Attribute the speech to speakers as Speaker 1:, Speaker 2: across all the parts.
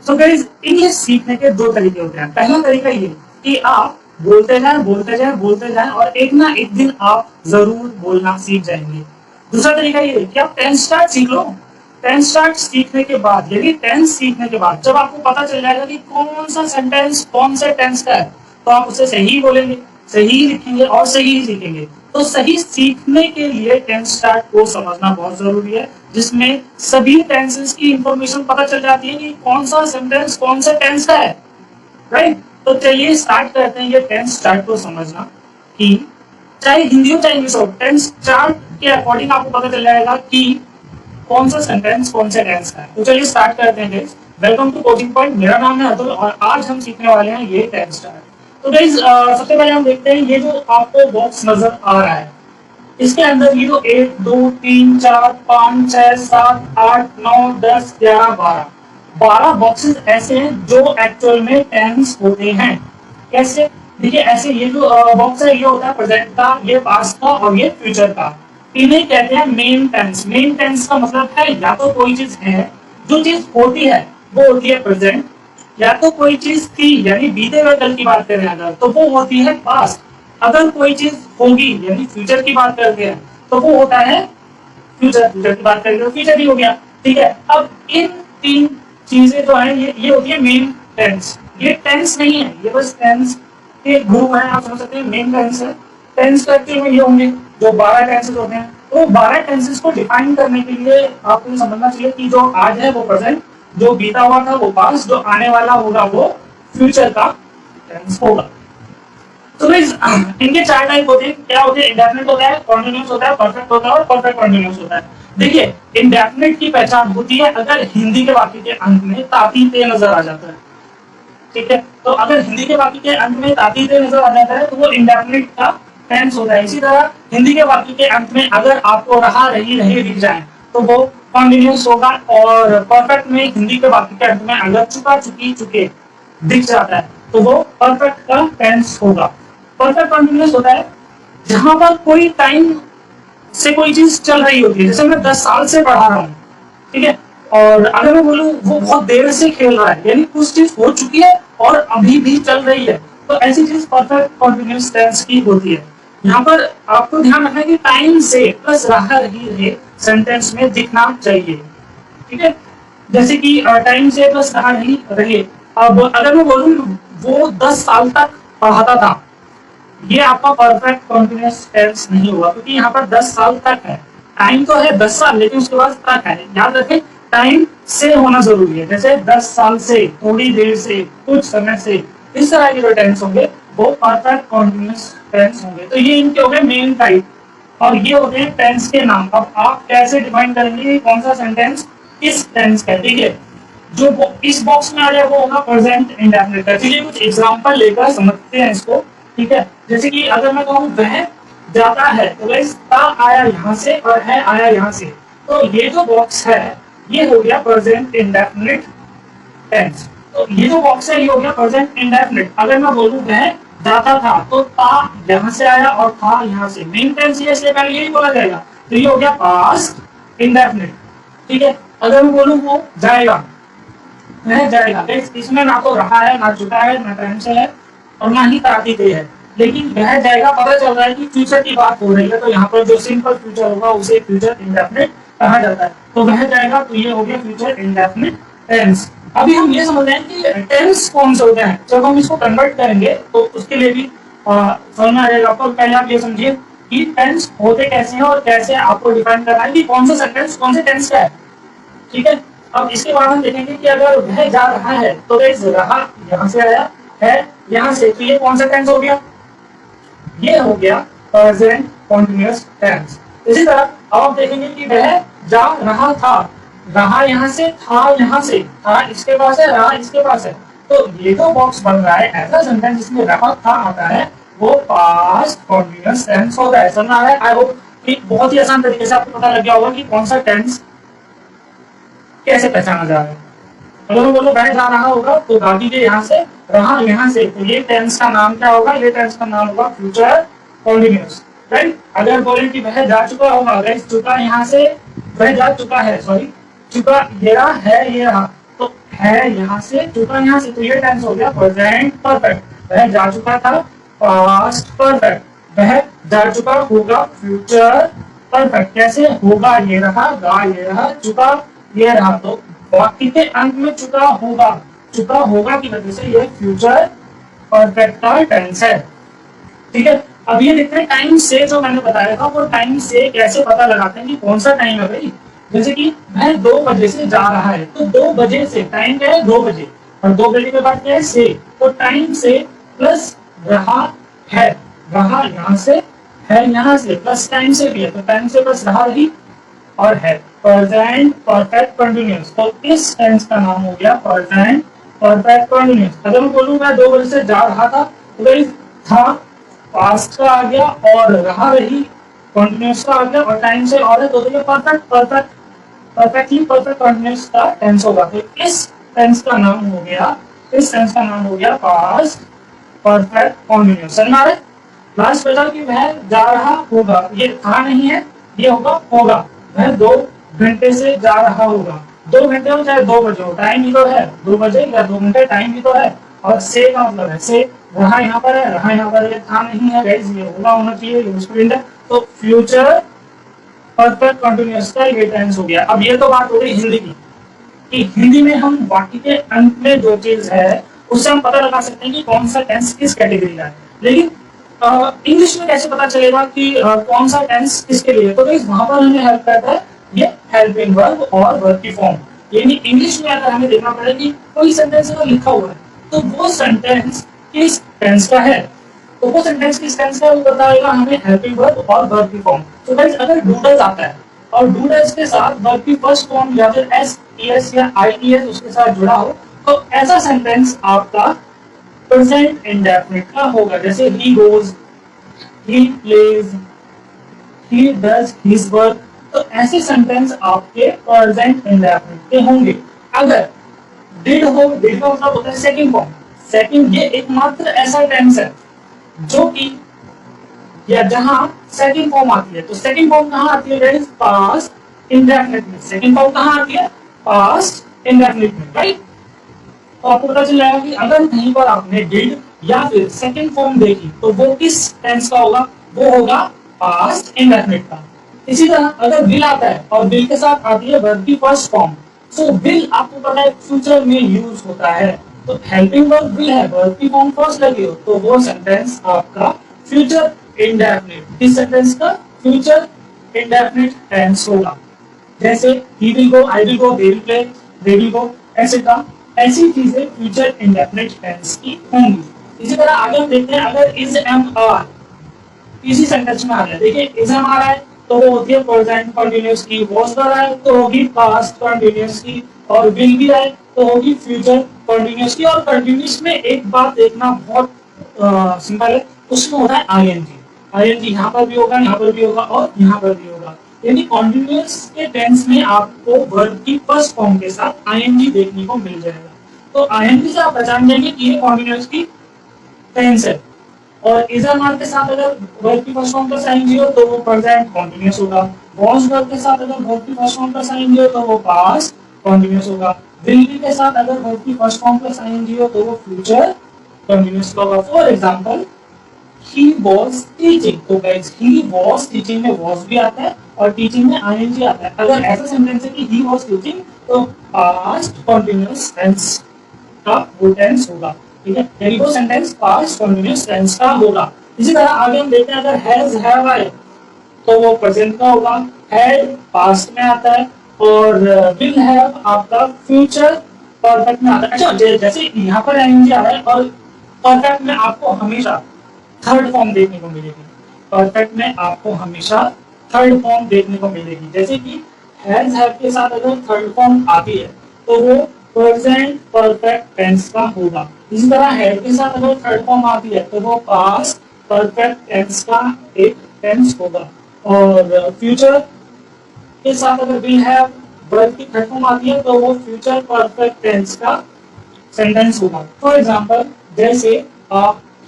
Speaker 1: तो guys English सीखने के दो तरीके होते हैं। पहला तरीका ये कि आप बोलते जाएं बोलते जाएं बोलते जाएं और एक ना एक दिन आप जरूर बोलना सीख जाएंगे। दूसरा तरीका ये कि आप टेंस स्टार्ट सीख लो। टेंस स्टार्ट सीखने के बाद यदि टेंस सीखने के बाद जब आपको पता चल जाएगा कि कौन सा सेंटेंस कौन से टेंस का है तो आप उसे सही बोलेंगे, सही लिखेंगे और सही सीखेंगे। तो सही सीखने के लिए टेंस स्टार्ट को समझना बहुत जरूरी है, जिसमें सभी टेंसेस की इंफॉर्मेशन पता चल जाती है कि कौन सा सेंटेंस कौन से टेंस का है। राइट, तो चलिए स्टार्ट करते हैं ये टेंस स्टार्ट को समझना कि चाहे हिंदी हो चाहे इंग्लिश हो, टेंस स्टार्ट के अकॉर्डिंग आपको पता चल जाएगा कि कौन सा सेंटेंस कौन से टेंस का है। तो चलिए स्टार्ट करते हैं guys. Welcome to coaching point, मेरा नाम है अतुल और आज हम सीखने वाले हैं ये टेंस स्टार्ट। तो गाइस सबसे पहले हम देखते हैं ये जो आपको बॉक्स नजर आ रहा है इसके अंदर ये जो 1 2 3 4 5 6 7 8 9 10 11 12 बॉक्सेस ऐसे हैं जो एक्चुअल में टेंस होते हैं। कैसे? देखिए ऐसे ये जो बॉक्स है ये होता है प्रेजेंट का, ये पास्ट का और ये फ्यूचर का। इन्हें कहते हैं मेन टेंस। मेन टेंस का मतलब है या तो कोई चीज है, जो चीज होती है वो होती है प्रेजेंट, या तो कोई चीज थी यानी बीते हुए कल की बात करें अगर तो वो होती है पास्ट। अगर कोई चीज होगी यानी फ्यूचर की बात करते हैं तो वो होता है फ्यूचर। फ्यूचर की बात करेंगे तो फ्यूचर ही हो गया। ठीक है, अब इन तीन चीजें जो है ये होती है मेन टेंस। ये टेंस नहीं है, ये बस टेंस के गुरु है, आप समझ सकते हैं मेन टेंस है। टेंस का एक्चुअल में ये होंगे जो 12 टेंसेस होते हैं। तो 12 टेंसेस को डिफाइन करने के लिए आपको समझना चाहिए कि जो आज है वो प्रेजेंट, जो बीता हुआ था वो पास्ट, जो आने वाला होगा वो फ्यूचर का टेंस होगा। तो गाइस इनके 4 टाइप होते हैं। क्या होते हैं? इंडेफिनिट होता है, कॉन्टिन्यूअस होता है, परफेक्ट होता है और परफेक्ट कॉन्टिन्यूअस होता है। देखिए इंडेफिनिट की पहचान होती है अगर हिंदी के वाक्य के अंत में ताती ते नजर आ जाता है। ठीक है, तो अगर हिंदी के वाक्य के अंत में ताती ते नजर आ जाता है तो वो इंडेफिनिट का टेंस होता है। इसी तरह हिंदी के वाक्य के अंत में अगर आपको रहा रही रहे दिख जाए तो वो कॉन्टिन्यूअस होगा। और परफेक्ट में हिंदी के वाक्य के अंत में अगर चुका चुकी चुके दिख जाता है तो वो परफेक्ट का टेंस होगा। परफेक्ट कॉन्टिन्यूअस होता है जहां पर कोई टाइम से कोई चीज चल रही होती है। जैसे मैं 10 साल से पढ़ा रहा हूँ, ठीक है, और अगर मैं बोलूँ वो बहुत देर से खेल रहा है यानी कुछ चीज हो चुकी है और अभी भी चल रही है, तो ऐसी चीज परफेक्ट कॉन्टिन्यूअस टेंस की होती है। यहाँ पर आपको ध्यान रखना है कि टाइम से प्लस रहा ही रहे सेंटेंस में दिखना चाहिए। ठीक है, जैसे कि टाइम से प्लस रहा ही रहे। अब अगर मैं बोलूँ वो 10 साल तक पढ़ाता था, ये आपका परफेक्ट कॉन्टिन्यूअस टेंस नहीं होगा क्योंकि यहाँ पर 10 साल तक है। टाइम तो है 10 साल लेकिन उसके बाद तक है। याद रखें टाइम से होना जरूरी है। जैसे 10 साल से, थोड़ी देर से, कुछ समय से, इस तरह के जो टेंस होंगे वो परफेक्ट कॉन्टिन्यूअस टेंस होंगे। तो ये इनके हो गए मेन टाइप और ये होते हैं टेंस के नाम। अब आप कैसे डिफाइन करेंगे कौन सा सेंटेंस किस टेंस का? ठीक है, जो इस बॉक्स में आ जाए वो होगा प्रेजेंट इंडेफिनिट का। चलिए कुछ एग्जांपल लेकर समझते हैं इसको। ठीक है, जैसे कि अगर मैं कहूँ वह जाता है तो गाइस ता आया यहाँ से और है आया यहाँ से, तो ये जो बॉक्स है ये हो गया प्रेजेंट इंडेफिनिट टेंस। तो ये जो बॉक्स है ये हो गया प्रेजेंट इंडेफिनिट। अगर मैं बोलूँ वह जाता था तो ता यहाँ से आया और था यहाँ से, मेन टेंस ये इसलिए पहले यही बोला जाएगा, तो ये हो गया पास्ट इंडेफिनिट। ठीक है, अगर मैं बोलूँ वो जाएगा, वह जाएगा, इसमें ना तो रहा है ना चुका है ना टाइम से है और ना ही ताती ते है, लेकिन वह जाएगा पता चल रहा है कि फ्यूचर की बात हो रही है, तो यहाँ पर जो सिंपल फ्यूचर होगा उसे फ्यूचर इंडेफिनिट कहा जाता है। तो वह जाएगा तो ये हो गया फ्यूचर इंडेफिनिट टेंस। अभी हम ये समझ रहे हैं कि टेंस कौन से होते हैं। जब हम इसको कन्वर्ट करेंगे तो उसके लिए भी समझना आ जाएगा। तो पहले आप ये समझिए कि टेंस होते कैसे हैं और कैसे आपको डिफाइन करना है कि कौन सा सेंटेंस कौन से टेंस का है। ठीक है, अब इसके बाद हम देखेंगे कि अगर वह जा रहा है तो रहा यहाँ से आया है यहाँ से, तो ये कौन सा टेंस हो गया? ये हो गया प्रेजेंट कॉन्टिन्यूअस टेंस। इसी तरह अब आप देखेंगे कि वह जा रहा था, रहा यहाँ से, था यहाँ से, था इसके पास है, रहा इसके पास है, तो ये जो बॉक्स बन रहा है ऐसा सेंटेंस जिसमें रहा था आता है वो पास्ट कॉन्टिन्यूअस टेंस होता है। समझ आ रहा है? आई होप कि बहुत ही आसान तरीके से आपको पता लग गया होगा कि कौन सा टेंस कैसे पहचाना जा रहा है। अगर बोलो वह जा रहा होगा तो गाड़ी के यहाँ से, रहा यहाँ से, तो ये टेंस का नाम क्या होगा? ये टेंस का नाम होगा फ्यूचर कॉन्टिन्यूअस। राइट, अगर बोले कि वह जा चुका होगा, वह चुका यहाँ से, वह जा चुका है, सॉरी चुका ये रहा है ये रहा, तो है यहाँ से, चुका यहाँ से, तो ये टेंस हो गया प्रेजेंट परफेक्ट। वह जा चुका था पास्ट परफेक्ट, वह जा चुका होगा फ्यूचर परफेक्ट। कैसे होगा, ये रहा, गा ये रहा, चुका ये रहा, तो वाक्य के अंत में चुका होगा, चुका होगा की वजह से ये फ्यूचर परफेक्ट का टेंस है। ठीक है, अब ये देखते हैं टाइम से जो मैंने बताया था, वो टाइम से कैसे पता लगाते हैं कि कौन सा टाइम है भाई। जैसे कि वह 2 बजे से जा रहा है, तो 2 बजे से टाइम क्या है 2 बजे, और 2 बजे के बाद क्या है से, तो टाइम से प्लस रहा है, रहा यहाँ से है यहाँ से प्लस टाइम से भी है, तो टाइम से प्लस रहा रही और है प्रेजेंट परफेक्ट कंटिन्यूअस। तो इस टेंस का नाम हो गया प्रेजेंट परफेक्ट कंटिन्यूअस। अगर मैं बोलूँ मैं 2 बजे से जा रहा था, तो था पास्ट का आ गया और रहा रही कंटिन्यूअस का आ गया और टाइम से और है, तो ये perfect perfect perfectly perfect continuous का टेंस होगा। तो इस टेंस का नाम हो गया, इस टेंस का नाम हो गया पास्ट परफेक्ट कंटिन्यूअस। समझ आ रहा है? लास्ट बचा कि वह जा रहा होगा, ये था नहीं है, ये होगा होगा। वह 2 घंटे से जा रहा होगा, 2 घंटे हो चाहे 2 बजे हो, टाइम ही तो है 2 बजे या 2 घंटे, टाइम ही तो है। और से का मतलब है से, रहा यहाँ पर है, रहा यहाँ पर है, था नहीं है गाइस, ये होना चाहिए, ये स्टूडेंट है। तो फ्यूचर परफेक्ट कंटिन्यूअस का ये टेंस हो गया। अब ये तो बात हो गई हिंदी की, कि हिंदी में हम वाक्य के अंत में जो चीज है उससे हम पता लगा सकते हैं कि कौन सा टेंस किस कैटेगरी का है। लेकिन इंग्लिश में कैसे पता चलेगा कि कौन सा टेंस किसके लिए, तो वहां पर हमें हेल्प करता है ये हेल्पिंग वर्ब और वर्ब की फॉर्म। यानी इंग्लिश में अगर हमें देखना पड़े कि कोई सेंटेंस अगर लिखा हुआ है, तो वो सेंटेंस किस टेंस का है, तो वो सेंटेंस किस टेंस का है वो बताएगा हमें हेल्पिंग वर्ब और वर्ब की फॉर्म। तो गाइस अगर डूडल्स आता है और डूडल्स के साथ वर्ब की फर्स्ट फॉर्म या फिर एस ईएस या आईईएस उसके साथ जुड़ा हो, तो ऐसा सेंटेंस आपका प्रेजेंट इंडेफिनिट का होगा। जैसे he goes, he plays, he does his work, तो ऐसे सेंटेंस आपके प्रेजेंट इंडेफिनिट के होंगे। अगर डिड हो, डिड का मतलब होता है सेकंड फॉर्म, सेकंड ये एकमात्र ऐसा टेंस है जो कि या जहां सेकंड फॉर्म आती है, तो सेकंड फॉर्म कहां आती है गाइस, पास्ट इंडेफिनिट में। सेकंड फॉर्म कहां आती है, पास्ट इंडेफिनिट में, राइट। तो आपको पता चल जाएगा कि अगर कहीं पर आपने डिड या फिर सेकंड फॉर्म देखी, तो वो किस टेंस का होगा, वो होगा पास्ट इंडेफिनिट का। इसी तरह अगर विल आता है और विल के साथ आती है वर्ब की फर्स्ट फॉर्म, तो विल आपको पता है फ्यूचर में यूज होता है, तो हेल्पिंग वर्ब विल है, वर्ब की फॉर्म फर्स्ट लगी हो, तो वो सेंटेंस आपका फ्यूचर इंडेफिनिट, इस सेंटेंस का फ्यूचर इंडेफिनिट टेंस होगा। जैसे he will go, I will go, they will play, they will go, etcetera, ऐसी चीजें फ्यूचर इंडेफिनिट टेंस की होंगी। इसी तरह आगे हम देखते हैं अगर इज एम आर इसी सेंटेंस में आ रहा है, देखिए इज एम आर है तो वो होती है प्रेजेंट कंटीन्यूअस की, वाज कर रहा है तो होगी पास्ट कंटीन्यूअस की, और विल भी है तो होगी फ्यूचर कंटीन्यूअस की। और कंटीन्यूअस में एक बात देखना बहुत सिंपल है, उसमें होता है आईएनजी। आईएनजी यहाँ पर भी होगा, यहाँ पर भी होगा और यहाँ पर भी होगा। यानी कॉन्टिन्यूअस के टेंस में आपको वर्ब की फर्स्ट फॉर्म के साथ आईएनजी देखने को मिल जाएगा। तो आईएनजी से आप पहचान जाएंगे कि ये कॉन्टिन्यूअस की टेंस है। और इजर मार्क के साथ अगर वर्ब की फर्स्ट फॉर्म का साइन हो तो वो प्रेजेंट कॉन्टिन्यूअस होगा। वॉज वर्ब के साथ अगर वर्ब की फर्स्ट फॉर्म का साइन हो तो वो पास्ट कॉन्टिन्यूअस होगा। विल बी के साथ अगर वर्ब की फर्स्ट फॉर्म का साइन हो तो वो फ्यूचर कॉन्टिन्यूअस होगा। For example he was teaching, तो गाइस he was teaching में was भी आता है और teaching में ing आता है। अगर ऐसा सेंटेंस है कि he was teaching तो past continuous tense का वो टेंस होगा, ठीक है, यानी वो सेंटेंस पास्ट कंटीन्यूअस टेंस का होगा। इसी तरह आगे हम देखते हैं अगर हैज हैव आए तो वो प्रेजेंट का होगा, हैड पास्ट में आता है और विल हैव आपका फ्यूचर परफेक्ट में आता है। अच्छा जैसे यहाँ पर आईएनजी आ रहा है और परफेक्ट में आपको हमेशा थर्ड फॉर्म देखने को मिलेगी, परफेक्ट में आपको हमेशा थर्ड फॉर्म देखने को मिलेगी। जैसे कि हैज हैव के साथ अगर थर्ड फॉर्म आती है तो वो प्रेजेंट परफेक्ट टेंस का होगा। इसी तरह हैव के साथ अगर थर्ड फॉर्म आती है तो वो पास्ट परफेक्ट टेंस का एक टेंस होगा। और फ्यूचर के साथ अगर विल हैव वर्ब की थर्ड फॉर्म आती है तो वो फ्यूचर परफेक्ट टेंस का सेंटेंस होगा। फॉर एग्जांपल जैसे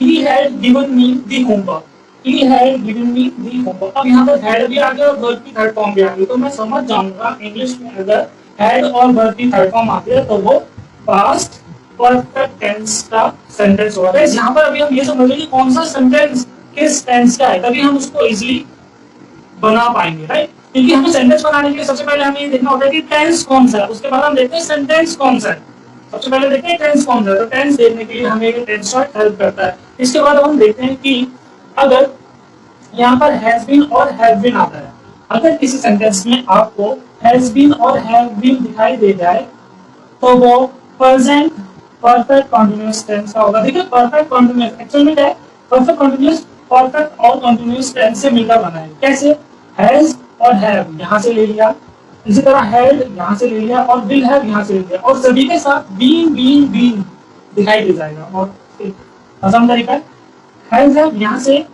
Speaker 1: he had given me the homework, he had given me the homework। अब यहाँ पर had भी आ गया और verb की थर्ड फॉर्म भी आ गई, तो मैं समझ जाऊंगा इंग्लिश में अगर had और verb की थर्ड फॉर्म आती है तो वो पास्ट परफेक्ट टेंस का सेंटेंस होगा। गाइस यहाँ पर अभी हम ये समझ लें कि कौन सा सेंटेंस किस टेंस का है, तभी हम उसको इजीली बना पाएंगे, राइट। क्योंकि हमें सेंटेंस बनाने के लिए सबसे पहले हमें ये देखना होता है कि टेंस कौन सा है, उसके बाद हम देखते हैं सेंटेंस कौन सा है। सबसे पहले देखते हैं टेंस कौन सा है, तो टेंस देखने के लिए हमें ये टेंस शॉर्ट हेल्प करता है। इसके बाद हम देखते हैं कि अगर यहाँ पर हैज बीन और हैव बीन आता है, अगर किसी सेंटेंस में आपको हैज बीन और हैव बीन दिखाई दे जाए तो वो प्रेजेंट परफेक्ट कंटीन्यूअस टेंस का होगा। देखिए परफेक्ट कंटीन्यूअस एक्चुअल में क्या है, परफेक्ट कंटीन्यूअस परफेक्ट और कंटीन्यूअस टेंस से मिलकर बना है। कैसे, हैज और हैव यहाँ से ले लिया, इसी तरह हैड यहाँ से ले लिया और विल हैव यहाँ से ले लिया, और सभी के साथ बीन बीन बीन दिखाई दे जाएगा। और आसान तरीका है, हैज हैव यहाँ से,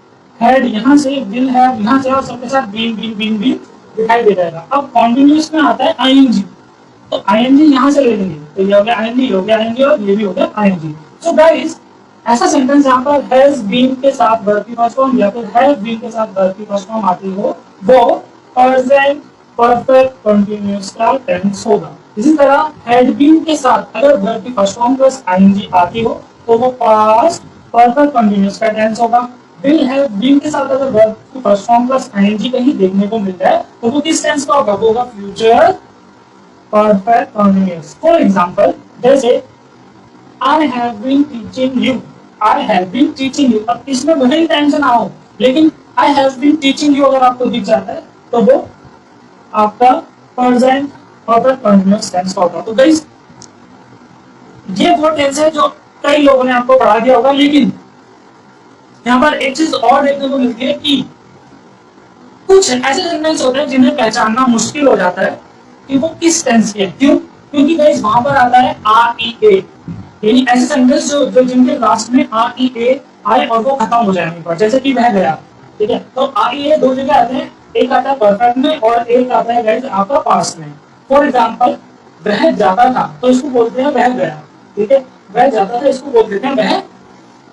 Speaker 1: हैड यहाँ से, विल हैव यहाँ से, और सबके साथ बीन बीन बीन बीन दिखाई दे जाएगा। अब कॉन्टिन्यूअस में आता है आईएनजी, तो आईएनजी यहाँ से ले लेंगे, तो ये हो गया आईएनजी, हो गया आईएनजी, और ये भी हो गया आईएनजी। सो गाइस ऐसा सेंटेंस जहाँ पर हैज बीन के साथ वर्ब की फर्स्ट फॉर्म या फिर हैव बीन के साथ वर्ब की फर्स्ट फॉर्म आती हो, वो प्रेजेंट परफेक्ट कंटीन्यूअस का टेंस होगा। इसी तरह हैड बीन के साथ अगर वर्ब की फर्स्ट फॉर्म प्लस आईएनजी आती हो तो वो पास्ट परफेक्ट कंटीन्यूअस का टेंस होगा। विल हैव बीन के साथ अगर वर्ब की फर्स्ट फॉर्म प्लस आईएनजी कहीं देखने को मिल जाए तो वो किस टेंस का होगा, वो होगा future perfect continuous. For example जैसे I have been teaching you, I have been teaching you, अब इसमें भले ही टेंशन ना हो लेकिन I have been teaching you अगर आपको दिख जाता है तो वो आपका प्रेजेंट परफेक्ट कंटीन्यूअस टेंस होगा। तो गाइस ये वो टेंस है जो कई लोगों ने आपको पढ़ा दिया होगा, लेकिन यहाँ पर एक चीज और देखने को मिलती है कि कुछ ऐसे सेंटेंस होते हैं जिन्हें पहचानना मुश्किल हो जाता है कि वो किस टेंस के। क्यों? क्योंकि गाइस वहां पर आता है आर ई ए, यानी ऐसे सेंटेंस जो जिनके लास्ट में आर ई ए आए और वो खत्म हो जाने पर, जैसे कि वह गया, ठीक है। तो आर ई ए दो जगह आते हैं, एक आता है परफेक्ट में और एक आता है गाइस आपका पास्ट में। फॉर एग्जांपल वह जाता था तो इसको बोलते हैं वह गया, ठीक है। वह जाता था इसको बोल देते हैं वह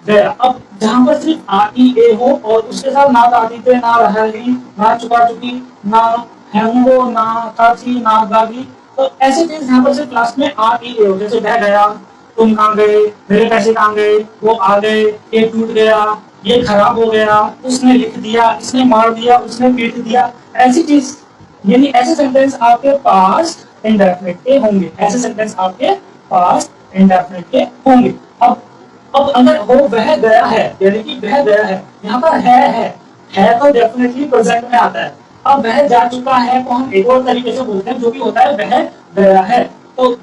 Speaker 1: गया। अब जहां पर सिर्फ आर ई ए हो और उसके साथ ना आदित्य, ना रही, ना चुका चुकी, ना हैंगो, ना काची, ना गागी, तो ऐसे चीज यहाँ पर सिर्फ लास्ट में आर ई ए हो, जैसे वह गया, तुम कहाँ गए, मेरे पैसे कहाँ गए, वो आ गए, ये टूट गया, ये खराब हो गया, उसने लिख दिया, इसने मार दिया, उसने पीट दिया, ऐसी चीज, यानी ऐसे सेंटेंस आपके पास्ट इंडेफिनिट के होंगे, ऐसे सेंटेंस आपके पास्ट इंडेफिनिट के होंगे। अब अगर वो वह गया है, यानी कि वह गया है, यहाँ पर है तो डेफिनेटली प्रेजेंट में आता है। अब वह जा चुका है को हम एक और तरीके से बोलते हैं जो भी होता है वह गया है। तो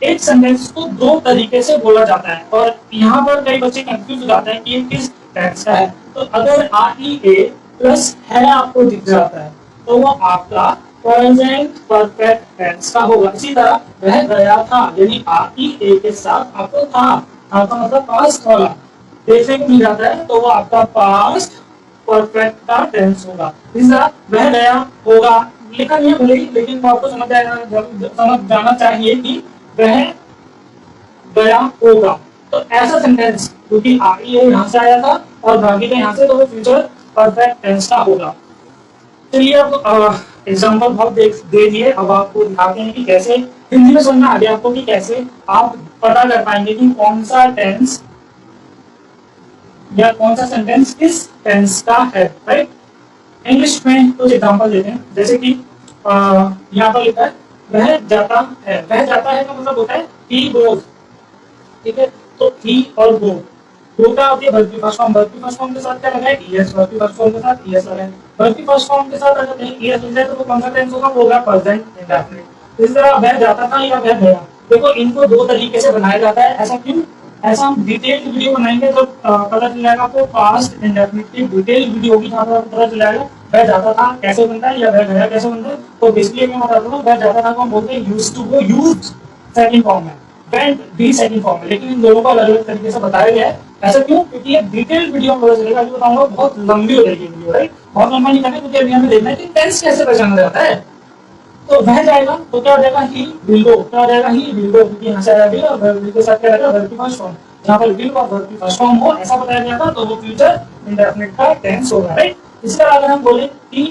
Speaker 1: एक सेंटेंस को दो तरीके से बोला जाता है और यहाँ पर कई बच्चे कंफ्यूज हो जाते हैं कि ये किस टेंस का है। तो अगर आर ई ए प्लस है आपको दिख जाता है तो वो आपका प्रेजेंट परफेक्ट टेंस का होगा। इसी तरह वह गया था, यानी आर ई ए के साथ आपको था, आपका मतलब पास्ट वाला देखने को मिल जाता है तो वो आपका पास्ट परफेक्ट का टेंस होगा। इस तरह वह गया होगा लिखा नहीं है भले ही, लेकिन वो आपको समझ जाना चाहिए कि वह गया होगा। तो ऐसा सेंटेंस क्योंकि आगे यहाँ से आया था और बाकी का यहाँ से, तो वो फ्यूचर परफेक्ट टेंस का होगा। चलिए अब एग्जाम्पल बहुत दे दिए, अब आपको दिखाते हैं कि कैसे हिंदी में समझना आ गया आपको कि कैसे आप पता कर पाएंगे कि कौन सा टेंस या कौन सा सेंटेंस किस टेंस का है, राइट। इंग्लिश में कुछ एग्जांपल देते हैं, जैसे कि यहाँ पर लिखा है वह जाता है। वह जाता है का मतलब होता है ही गोज, ठीक है। तो ही और गो का होती है वर्ब की फर्स्ट फॉर्म, वर्ब की फर्स्ट फॉर्म के साथ क्या लगा है ईएस, वर्ब की फर्स्ट फॉर्म के साथ ईएस लगा है। वर्ब की फर्स्ट फॉर्म के साथ अगर कहीं ईएस मिल जाए तो वो कौन सा टेंस होगा, वो होगा प्रेजेंट इंडेफिनिट। इस तरह वह जाता था या वह गया, देखो इनको दो तरीके से बनाया जाता है। ऐसा क्यों? ऐसा हम डिटेल वीडियो बनाएंगे तो पता चल जाएगा आपको, पास्ट इंडेफिनिट की डिटेल वीडियो होगी जहाँ पर पता चल जाएगा वह जाता था कैसे बनता है या वह गया कैसे बनता है। तो बेसिकली मैं बताता हूँ, वह जाता था को हम बोलते हैं यूज्ड टू को, यूज्ड सेकंड फॉर्म है, वेंट भी सेकंड फॉर्म है, लेकिन इन दोनों को अलग अलग तरीके से बताया गया है। ऐसा क्यों? क्योंकि ये डिटेल वीडियो में पता चलेगा, जो बताऊंगा बहुत लंबी हो जाएगी वीडियो, राइट। बहुत लंबा नहीं करना क्योंकि अभी हमें देखना है कि टेंस कैसे पहचाना जाता है। तो वह जाएगा तो क्या हो जाएगा ही विल गो, क्या हो जाएगा ही विल गो, क्योंकि यहाँ से आया विल और विल के साथ क्या रहेगा वर्ब की फर्स्ट फॉर्म। जहाँ पर विल और वर्ब की फर्स्ट फॉर्म हो ऐसा बताया गया था तो वो फ्यूचर इंडेफिनिट का टेंस होगा, राइट। इसी तरह अगर हम बोले कि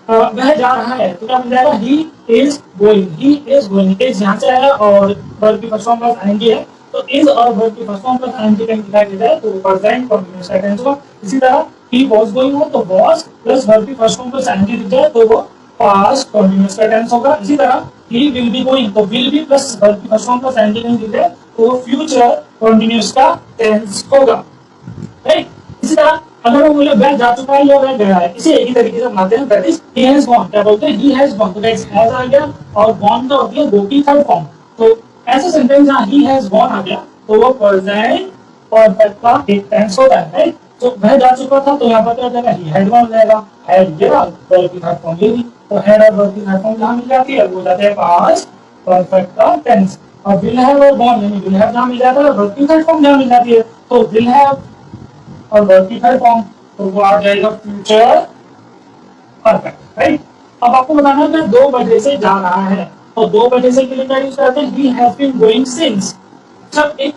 Speaker 1: वह जा रहा है, तो क्या मिल जाएगा, he is going, he is going, is यहाँ से आएगा और वर्ब की फर्स्ट फॉर्म प्लस आईएनजी है, तो इज और वर्ब की फर्स्ट फॉर्म प्लस आईएनजी का दिखाई देता है, तो प्रेजेंट कंटीन्यूअस का टेंस होगा। इसी तरह ही वाज गोइंग हो तो वाज प्लस वर्ब की फर्स्ट फॉर्म प्लस आईएनजी दिख जाए तो वो पास्ट कंटीन्यूअस का टेंस होगा। इसी तरह ही विल बी गोइंग, तो विल बी प्लस वर्ब की फर्स्ट फॉर्म प्लस आईएनजी नहीं दिख जाए तो वो फ्यूचर कंटीन्यूअस का टेंस होगा, राइट। इसी तरह अगर वो बोले वह जा चुका है या वह गया है, इसे एक ही तरीके से बनाते हैं, that is he has gone, क्या बोलते हैं, ही हैज गॉन, तो दैट्स हैज आ गया और गॉन का होती है गो की थर्ड फॉर्म, तो ऐसे सेंटेंस जहां ही हैज गॉन आ गया तो वो प्रेजेंट परफेक्ट का एक टेंस होता है, राइट। तो वह जा चुका था तो यहाँ पर क्या जाएगा, ही हैड गॉन हो जाएगा, हैड गया वर्ब की थर्ड फॉर्म ये भी, तो हैड और वर्ब की थर्ड फॉर्म जहां मिल जाती है वो जाते हैं पास्ट परफेक्ट का टेंस, और विल हैव और गॉन यानी विल हैव जहां मिल जाता है वर्ब की थर्ड फॉर्म जहां मिल जाती है, तो विल हैव और वर्ब की थर्ड फॉर्म तो वो आ जाएगा फ्यूचर परफेक्ट, राइट। अब आपको बताना है कि 2 बजे से जा रहा है, तो 2 बजे से के लिए क्या यूज करते हैं, he has been going since. जब एक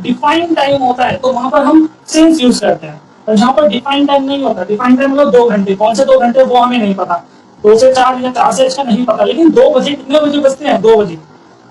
Speaker 1: डिफाइंड टाइम होता है तो वहां पर हम सिंस यूज करते हैं, और जहां पर डिफाइंड टाइम नहीं होता, डिफाइंड टाइम मतलब 2 घंटे, कौन से 2 घंटे वो हमें नहीं पता, 2 से 4 या 4 से 6 नहीं पता, लेकिन 2 बजे कितने बजे बजते हैं, 2 बजे,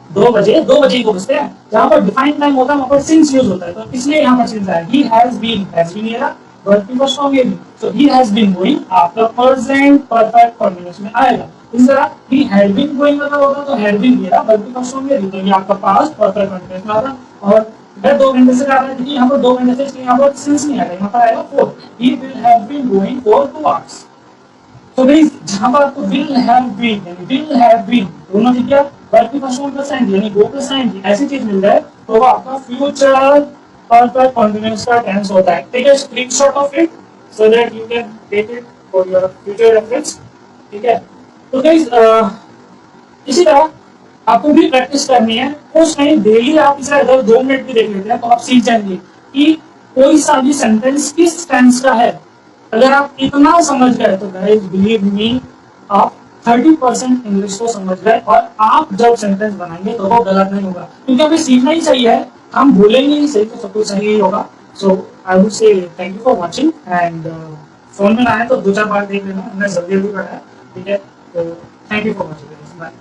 Speaker 1: 2 बजे ही तो बजते हैं। जहां पर डिफाइंड टाइम होता है वहां पर सिंस यूज होता है, तो इसलिए यहाँ पर सिंस है, ही हैज बीन ये रहा वर्ब की फर्स्ट फॉर्म ये भी, so he has been going आपका प्रेजेंट परफेक्ट कंटीन्यूअस में आएगा। इस तरह he had been going अगर होगा तो had been ये रहा वर्ब की फर्स्ट फॉर्म ये भी, तो ये आपका पास्ट परफेक्ट कंटीन्यूअस में आएगा। और मैं 2 घंटे से जा रहा है, क्योंकि यहाँ पर 2 घंटे से, इसलिए यहाँ पर सिंस नहीं आएगा, यहाँ पर आएगा four, he will have been going for 2 hours। तो गाइस जहां पर आपको विल हैव बीन यानी विल हैव बीन दोनों की क्या वर्ब की फर्स्ट फॉर्म प्लस आएंगे यानी गो प्लस आएंगे, ऐसी चीज मिल जाए तो वो आपका फ्यूचर परफेक्ट कंटीन्यूअस का टेंस होता है। Take a screenshot of it so that you can take it for your future reference, ठीक है। तो गाइस इसी तरह आपको भी प्रैक्टिस करनी है, कुछ नहीं डेली आप इसे अगर 2 मिनट भी देख लेते हैं तो आप सीख जाएंगे कि कोई सा भी सेंटेंस किस टेंस का है। अगर आप इतना समझ गए तो गाइस बिलीव मी आप 30% इंग्लिश को समझ गए, और आप जब सेंटेंस बनाएंगे तो वो गलत नहीं होगा, क्योंकि हमें सीखना ही सही है, हम भूलेंगे ही सही तो सब कुछ सही ही होगा। So I would say thank you for watching and phone में ना आए तो 2-4 बार देख लेना, हमने जल्दी जल्दी पढ़ा है, ठीक है। तो thank you for watching, bye.